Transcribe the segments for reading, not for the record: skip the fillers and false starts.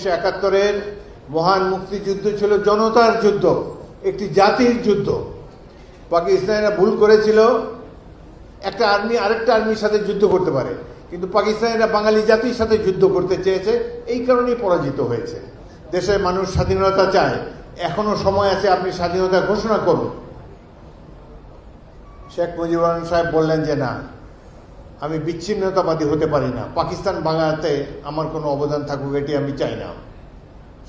একাত্তরের মহান মুক্তিযুদ্ধ ছিল জনতার যুদ্ধ, একটি জাতির যুদ্ধ। পাকিস্তানিরা ভুল করেছিল, একটা আর্মি আরেকটা আর্মির সাথে যুদ্ধ করতে পারে, কিন্তু পাকিস্তানিরা বাঙালি জাতির সাথে যুদ্ধ করতে চেয়েছে, এই কারণেই পরাজিত হয়েছে। দেশের মানুষ স্বাধীনতা চায়, এখনো সময় আছে, আপনি স্বাধীনতা ঘোষণা করুন। শেখ মুজিবুর রহমান সাহেব বললেন যে না, আমি বিচ্ছিন্নতাবাদী হতে পারি না, পাকিস্তান বাংলাতে আমার কোনো অবদান থাকুক এটি আমি চাই না,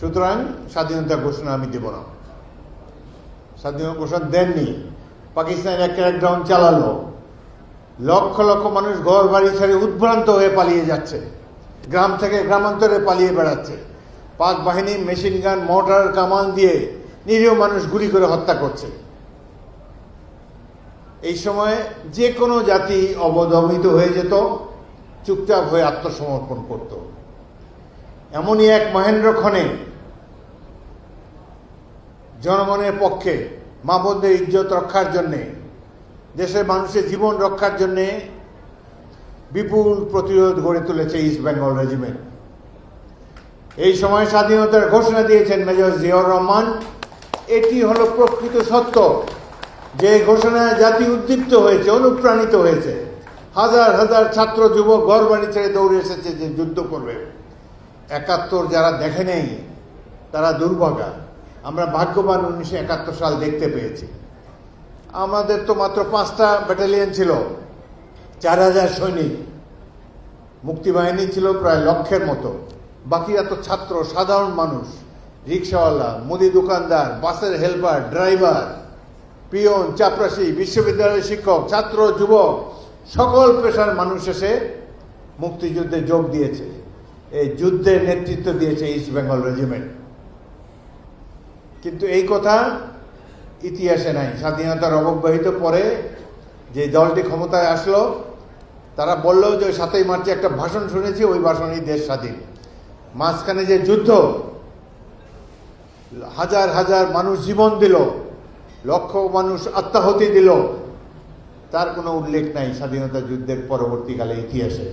সুতরাং স্বাধীনতা ঘোষণা আমি দেব না। স্বাধীনতা ঘোষণা দেননি, পাকিস্তানের এক ক্র্যাকডাউন চালালো, লক্ষ লক্ষ মানুষ ঘর বাড়ি ছেড়ে উদ্ভ্রান্ত হয়ে পালিয়ে যাচ্ছে, গ্রাম থেকে গ্রামান্তরে পালিয়ে বেড়াচ্ছে। পাক বাহিনী মেশিন গান, মোটর, কামান দিয়ে নিরীহ মানুষ গুলি করে হত্যা করছে। এই সময় যে কোনো জাতি অবদমিত হয়ে যেত, চুপচাপ হয়ে আত্মসমর্পণ করত। এমনই এক মহেন্দ্র ক্ষণে জনগণের পক্ষে, মা বোনদের ইজ্জত রক্ষার জন্যে, দেশের মানুষের জীবন রক্ষার জন্যে বিপুল প্রতিরোধ গড়ে তুলেছে ইস্ট বেঙ্গল রেজিমেন্ট। এই সময় স্বাধীনতার ঘোষণা দিয়েছেন মেজর জিয়াউর রহমান। এটি হলো প্রকৃত সত্য, যে ঘোষণায় জাতি উদ্দীপ্ত হয়েছে, অনুপ্রাণিত হয়েছে। হাজার হাজার ছাত্র যুবক ঘর বাড়ি ছেড়ে দৌড়ে এসেছে যে যুদ্ধ করবে। ৭১ যারা দেখে নেই তারা দুর্ভাগা। আমরা ভাগ্যবান ১৯৭১ সাল দেখতে পেয়েছি। আমাদের তো মাত্র ৫টা ব্যাটালিয়ন ছিল, ৪,০০০ সৈনিক, মুক্তিবাহিনী ছিল প্রায় লক্ষের মতো। বাকিরা তো ছাত্র, সাধারণ মানুষ, রিক্সাওয়ালা, মুদি দোকানদার, বাসের হেল্পার, ড্রাইভার, পিয়ন, চাপরাশি, বিশ্ববিদ্যালয়ের শিক্ষক, ছাত্র, যুবক, সকল পেশার মানুষ এসে মুক্তিযুদ্ধে যোগ দিয়েছে। এই যুদ্ধে নেতৃত্ব দিয়েছে ইস্ট বেঙ্গল রেজিমেন্ট। কিন্তু এই কথা ইতিহাসে নাই। স্বাধীনতার অব্যবহিত পরে যে দলটি ক্ষমতায় আসলো, তারা বলল যে ৭ই মার্চে একটা ভাষণ শুনেছি, ওই ভাষণেই দেশ স্বাধীন। মাঝখানে যে যুদ্ধ, হাজার হাজার মানুষ জীবন দিল, লক্ষ মানুষ আত্মাহুতি দিল, তার কোনো উল্লেখ নাই স্বাধীনতা যুদ্ধের পরবর্তীকালে ইতিহাসে।